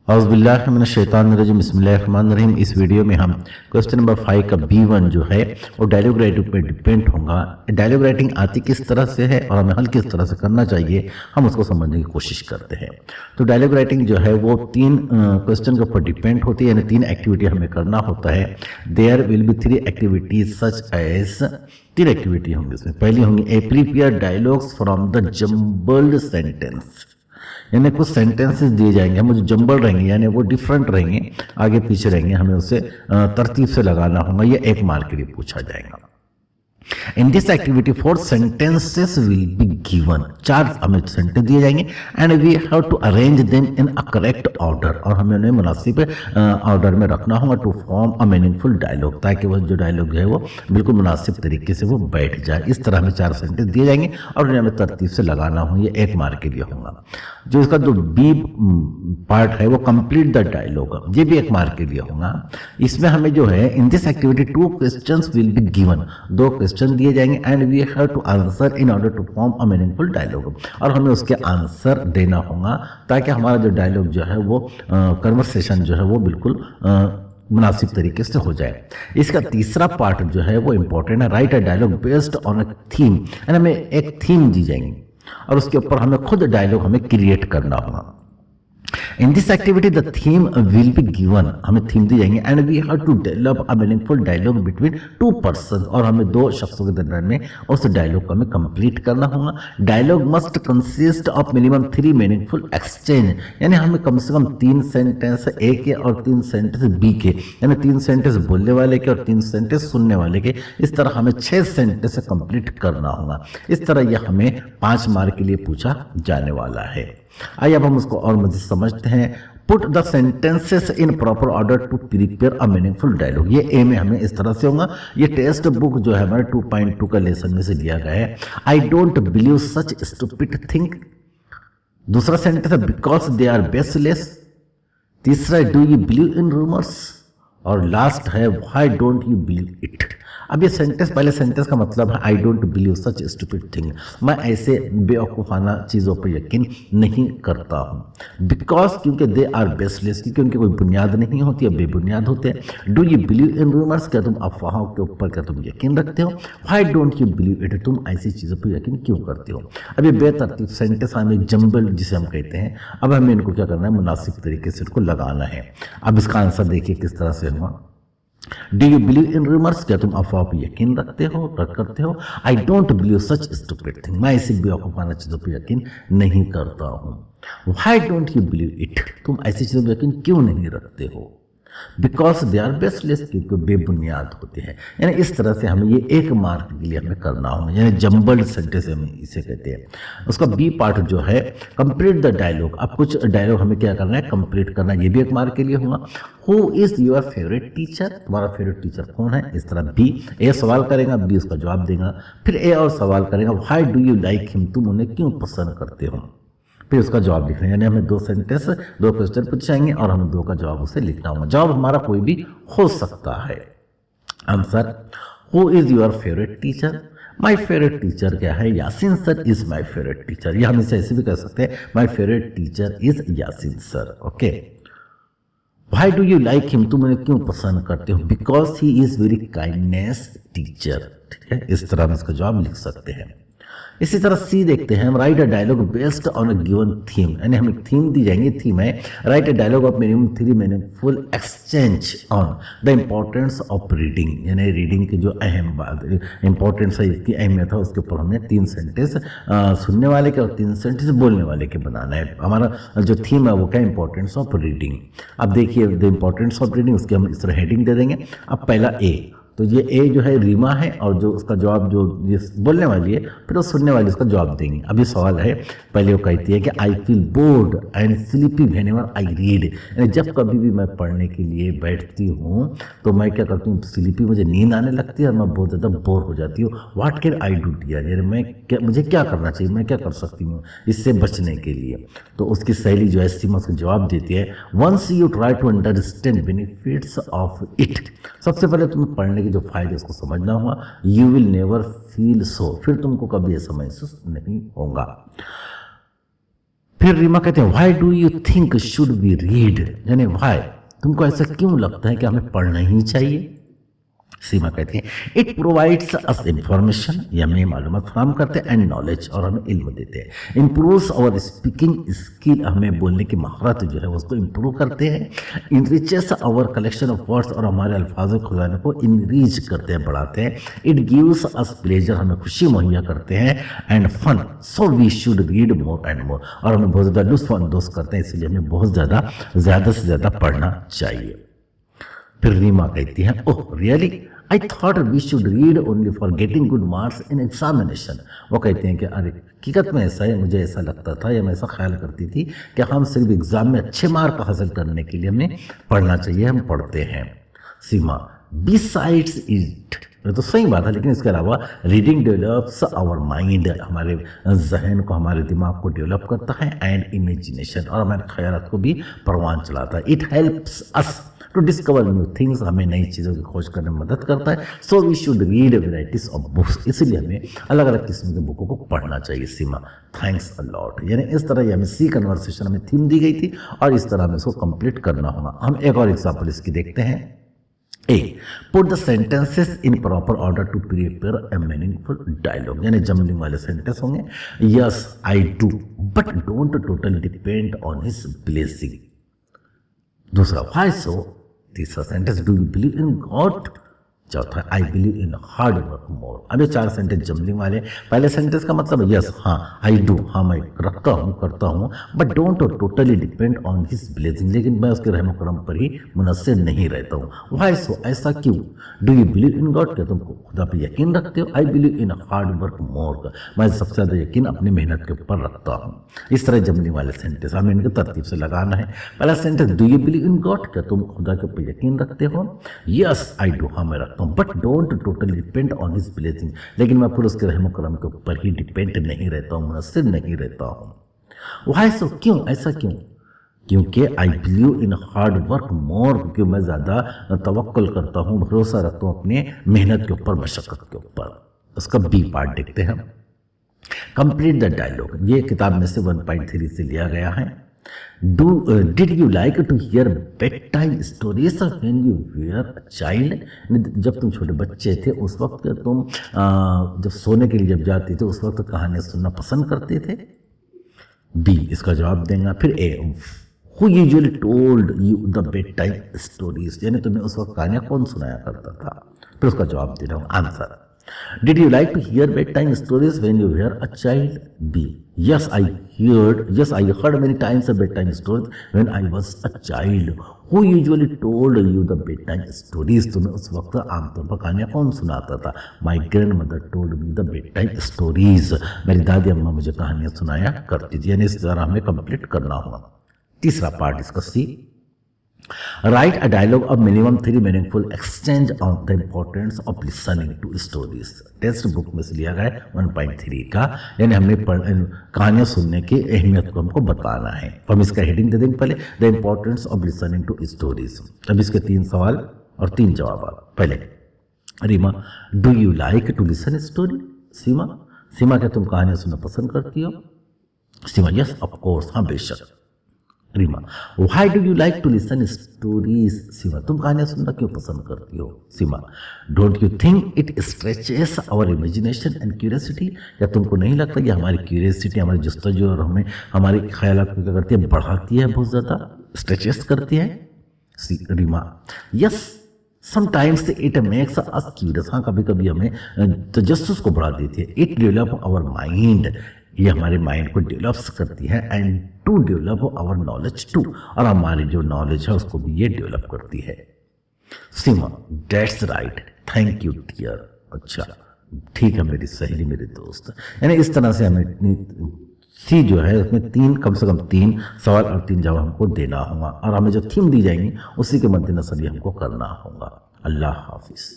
औज़ुबिल्लाहिमिनश्शैतानिर्रजीम बिस्मिल्लाहिर्रहमानिर्रहीम। इस वीडियो में हम क्वेश्चन नंबर 5 का B1 जो है वो डायलॉग राइटिंग पे डिपेंड होगा। डायलॉग राइटिंग आती किस तरह से है और हमें हल किस तरह से करना चाहिए, हम उसको समझने की कोशिश करते हैं। तो डायलॉग राइटिंग जो है वो तीन क्वेश्चन के ऊपर डिपेंड होती है, यानी तीन एक्टिविटी हमें करना होता है। There will be 3 activities such as, 3 activity होंगी इसमें। पहली होंगी A prepare dialogues from the jumbled sentence, यानी कुछ सेंटेंसेस दिए जाएंगे, हम जो जंबल रहेंगे यानी वो डिफरेंट रहेंगे, आगे पीछे रहेंगे, हमें उससे तरतीब से लगाना होगा। ये 1 मार्क के लिए पूछा जाएगा। In this activity 4 sentences will be given, 4 हमें सेंटेंस दिए जाएंगे and we have to arrange them in a correct order, और हमें उन्हें मुनासिब ऑर्डर में रखना होगा to form a meaningful dialogue, ताकि वो जो डायलॉग है वो बिल्कुल मुनासिब तरीके से वो बैठ जाए। इस तरह हमें 4 सेंटेंस दिए जाएंगे और उन्हें हमें तरतीब से लगाना हो। ये 1 मार्क के लिए होगा। जो इसका जो बी पार्ट है वो कंप्लीट द डायलॉग, ये भी 1 मार्क के लिए होगा। इसमें हमें जो है in this activity 2 questions will be given, 2 question दिए जाएंगे and we have to answer in order to form a meaningful dialogue, और हमें उसके आंसर देना होगा ताकि हमारा जो डायलॉग जो है वो कन्वर्सेशन जो है वो बिल्कुल मुनासिब तरीके से हो जाए। इसका तीसरा पार्ट जो है वो इंपॉर्टेंट है, write a dialogue based on a theme, यानी हमें एक थीम दी जाएंगी और उसके ऊपर हमें खुद डायलॉग हमें क्रिएट करना होगा। In this activity the theme will be given, हमें थीम दी जाएंगे and we have to develop a meaningful dialogue between 2 person, और हमें 2 शख्सों के दरमियान में उस डायलॉग को हमें कंप्लीट करना होगा। Dialogue must consist of minimum 3 meaningful exchange, यानी हमें कम से कम 3 सेंटेंस ए के और 3 सेंटेंस बी के, यानी 3 सेंटेंस बोलने वाले के और 3 सेंटेंस सुनने वाले के, इस तरह हमें 6 सेंटेंस कंप्लीट करना होगा। इस तरह यह हमें 5 मार्क के लिए पूछा जाने वाला है। आइए अब हम उसको और मज़ीद समझते हैं। Put the sentences in proper order to prepare a meaningful dialogue, ये ए में हमें इस तरह से होगा। ये टेक्स्ट बुक जो है हमारे 2.2 का लेसन में से लिया गया है। I don't believe such stupid thing, दूसरा सेंटेंस है बिकॉज दे आर बेसलेस, तीसरा do you believe in rumours, और लास्ट है why don't you believe it. अब ये सेंटेंस, पहले सेंटेंस का मतलब है I don't believe such stupid thing, मैं ऐसे बेवकूफ़ाना चीज़ों पर यकीन नहीं करता हूँ। बिकॉज क्योंकि दे आर बेसलेस, क्योंकि उनकी कोई बुनियाद नहीं होती है, बेबुनियाद होते हैं। Do you believe in rumours, क्या तुम अफवाहों के ऊपर क्या तुम यकीन रखते हो। Why don't you believe it, तुम ऐसी चीज़ों पर यकीन क्यों करते हो। अब ये बेतरतीब सेंटेंस हमें जंबल जिसे हम कहते हैं, अब हमें इनको क्या करना है, मुनासिब तरीके से इनको लगाना है। अब इसका आंसर देखिए किस तरह से हुआ। Do you believe in rumours, क्या तुम अफवाह पर यकीन रखते हो, करते हो। I don't believe such stupid thing, मैं ऐसी बेवकूफ़ाना चीज़ों पर यकीन नहीं करता हूँ। Why don't you believe it, तुम ऐसी चीज़ों पर यकीन क्यों नहीं रखते हो। बिकॉज दे आर बेसलेस, क्योंकि बेबुनियाद होते हैं। यानी इस तरह से हमें ये 1 मार्क के लिए हमें करना होगा, यानी जंबल्ड सेंटेंस हम इसे कहते हैं। उसका बी पार्ट जो है कंप्लीट द डायलॉग, अब कुछ डायलॉग हमें क्या करना है, कंप्लीट करना, ये भी 1 मार्क के लिए होगा। Who is your favourite teacher, तुम्हारा फेवरेट टीचर कौन है। इस तरह बी, ए सवाल करेगा, बी उसका जवाब देगा, फिर ए और सवाल करेगा why do you like him, तुम उन्हें क्यों पसंद करते हो, फिर उसका जवाब लिखना है। यानी हमें 2 सेंटेंस, 2 क्वेश्चन पूछेंगे और हमें 2 का जवाब उसे लिखना होगा। जवाब हमारा कोई भी हो सकता है। Answer, who is your favourite teacher, my favourite teacher क्या है, Yasin sir is my favourite teacher. या हम इसे ऐसे भी कह सकते हैं, my favourite teacher is Yasin sir. Okay. Why do you like him, तुम उन्हें क्यों पसंद करते हो। Because he is very kindness teacher. ठीक है, इस तरह हम इसका जवाब लिख सकते हैं। इसी तरह सी देखते हैं हम, write a dialogue based on a given theme, यानी हमें थीम दी जाएंगी। थीम है write a dialogue of minimum 3 meaningful exchange on the importance of reading, यानी रीडिंग की जो अहम बात इंपॉर्टेंस है, इसकी अहमियत है, उसके ऊपर हमें 3 सेंटेंस सुनने वाले के और 3 सेंटेंस बोलने वाले के बनाना है। हमारा जो थीम है वो क्या, इंपॉर्टेंस ऑफ रीडिंग। अब देखिए द इंपॉर्टेंस ऑफ रीडिंग, उसके हम इस तरह हेडिंग दे देंगे। अब पहला ए, तो ये ए जो है रीमा है और जो उसका जवाब जो ये बोलने वाली है, फिर वो सुनने वाली उसका जवाब देंगे। अभी सवाल है, पहले वो कहती है कि I feel bored and sleepy whenever I read, यानी जब कभी भी मैं पढ़ने के लिए बैठती हूँ तो मैं क्या करती हूँ, स्लीपी, मुझे नींद आने लगती है और मैं बहुत ज़्यादा बोर हो जाती हूँ। What can I do dear, यानी मैं क्या, मुझे क्या करना चाहिए, मैं क्या कर सकती हूँ इससे बचने के लिए। तो उसकी सहेली जो है सीमा उसको जवाब देती है, once you try to understand benefits of it, सबसे पहले तुम्हें पढ़ने जो फायदे उसको समझना हुआ, you will never feel so, फिर तुमको कभी ऐसा महसूस नहीं होगा। फिर रीमा कहते हैं why do you think should be read, यानी व्हाई, तुमको ऐसा क्यों लगता है कि हमें पढ़ना ही चाहिए। सीमा कहती है इट प्रोवाइड्स अस इंफॉर्मेशन, ये हमें मालूमात फराहम करते हैं, एंड नॉलेज, और हमें इल्म देते हैं। इम्प्रूव्स आवर स्पीकिंग स्किल, हमें बोलने की महारत जो है उसको इम्प्रूव करते हैं। इनरिचेस आवर कलेक्शन ऑफ वर्ड्स, और हमारे अल्फाज खजाने को इनरीच करते हैं, बढ़ाते हैं। इट गिव्स अस प्लेजर, हमें खुशी मुहैया करते हैं, and fun, so we should read more and more, और हमें बहुत ज़्यादा लुत्फ अंदोज करते हैं, इसलिए हमें बहुत ज़्यादा से ज़्यादा पढ़ना चाहिए। फिर रीमा कहती है oh really, I thought we should read only for getting good marks in examination. वो कहते हैं कि अरे हकीकत में ऐसा है, मुझे ऐसा लगता था या मैं ऐसा ख्याल करती थी कि हम सिर्फ एग्जाम में अच्छे मार्क हासिल करने के लिए हमें पढ़ना चाहिए, हम पढ़ते हैं। सीमा बिसाइड्स इट, तो सही बात है, लेकिन इसके अलावा रीडिंग डेवलप्स आवर माइंड, हमारे जहन को, हमारे दिमाग को डेवलप करता है, एंड इमेजिनेशन, और हमारे ख्यालात को भी परवान चलाता है। It helps us to discover new things, हमें नई चीज़ों की खोज करने में मदद करता है। So we should read varieties of books, इसलिए हमें अलग अलग किस्म के बुकों को पढ़ना चाहिए। सीमा थैंक्स अ लॉट, यानी इस तरह हमें सी कन्वर्सेशन हमें थीम दी गई थी और इस तरह हमें इसको कंप्लीट करना होगा। हम एक और एग्जाम्पल इसकी देखते हैं। A put the sentences in proper order to prepare a meaningful dialogue, यानी जमलिंग वाले सेंटेंस होंगे। Yes I do but don't totally depend on his blessing. दूसरा व्हाई सो। तीसरा sentence do you believe in God. चौथा I believe in hard work more. अब ये चार sentence जमलिंग वाले। पहले सेंटेंस का मतलब यस, हाँ, आई डू, हाँ मैं रखता हूँ, करता हूँ, but don't totally depend on his blessing, लेकिन मैं उसके रहम करम पर ही मुनस्सिर नहीं रहता हूँ। व्हाई सो, ऐसा क्यों। Do you believe in God, क्या तुम खुदा पर यकीन रखते हो। आई बिलीव इन हार्ड वर्क मोर, मैं सबसे ज़्यादा यकीन अपनी मेहनत के ऊपर रखता हूँ। इस तरह जमलिंग वाले सेंटेंस हमें इनके तरतीब से लगाना है। पहला sentence do you believe in God, क्या तुम खुदा के ऊपर यकीन रखते हो। यस आई डू, हाँ मैं रखता हूँ, but don't totally depend on his blessing, लेकिन मैं पूरे उसके रहम करम के ऊपर ही डिपेंड नहीं रहता हूँ, मुनस्सिर नहीं रहता हूँ। व्हाई सो, क्यों, ऐसा क्यों। क्योंकि आई बिलीव इन हार्ड वर्क मोर, क्योंकि मैं ज़्यादा तवक्कुल करता हूँ, भरोसा रखता हूँ अपने मेहनत के ऊपर, मशक्क़त के ऊपर। उसका बी पार्ट देखते हैं हम। कंप्लीट द डायलॉग, ये किताब में से 1.3 से लिया गया है। Did you like to hear bed time stories when you were a child, जब तुम छोटे बच्चे थे उस वक्त तुम जब सोने के लिए जब जाते थे उस वक्त कहानियाँ सुनना पसंद करते थे। बी इसका जवाब देंगे। फिर A who usually told you the bed time stories, यानी तुम्हें उस वक्त कहानियाँ कौन सुनाया करता था। फिर उसका जवाब दे रहा हूँ। Answer did you like to hear bed time stories when you were a child. B yes I heard many times a bedtime stories when I was a child. Who usually told you the bedtime stories, तुम्हें उस वक्त आमतौर पर कहानियाँ कौन सुनाता था। My grandmother told me the bedtime stories, मेरी दादी अम्मा मुझे कहानियाँ सुनाया करती थी। यानी इस तरह हमें कंप्लीट करना होगा। तीसरा पार्ट इसका C. Write a dialogue of minimum 3 meaningful exchange on the importance of listening to stories. Textbook में से लिया गया है 1.3 का, यानी हमने कहानियाँ सुनने की अहमियत को हमको बताना है। तो हम इसका हेडिंग दे देंगे पहले, the importance of listening to stories. अब इसके 3 सवाल और 3 जवाब। पहले Reema do you like to listen story. Seema क्या तुम कहानियाँ सुनना पसंद करती हो। सीमा यस ऑफ कोर्स, हाँ बेशक। Reema why do you like to listen stories. Seema तुम कहानियाँ सुनना क्यों पसंद करती हो। Seema don't you think it stretches our imagination and curiosity, या तुमको नहीं लगता कि हमारी क्यूरियोसिटी, हमारी जस्तजू और हमें हमारे ख्यालात को क्या करती है, बढ़ाती है, बहुत ज़्यादा स्ट्रेचेस करती है। Reema yes sometimes it makes us curious, हाँ कभी कभी हमें तजस्सुस को बढ़ा देती है। इट डेवलप आवर माइंड, ये हमारे माइंड को डेवलप्स करती है। And to develop our knowledge too, और हमारी जो नॉलेज है उसको भी ये डेवलप करती है। Seema that's right, thank you dear. अच्छा ठीक है मेरी सहेली, मेरे दोस्त। यानी इस तरह से हमें सी जो है उसमें कम से कम 3 सवाल और 3 जवाब हमको देना होगा, और हमें जो थीम दी जाएंगी उसी के मद्देनजर ये हमको करना होगा। अल्लाह हाफिज़।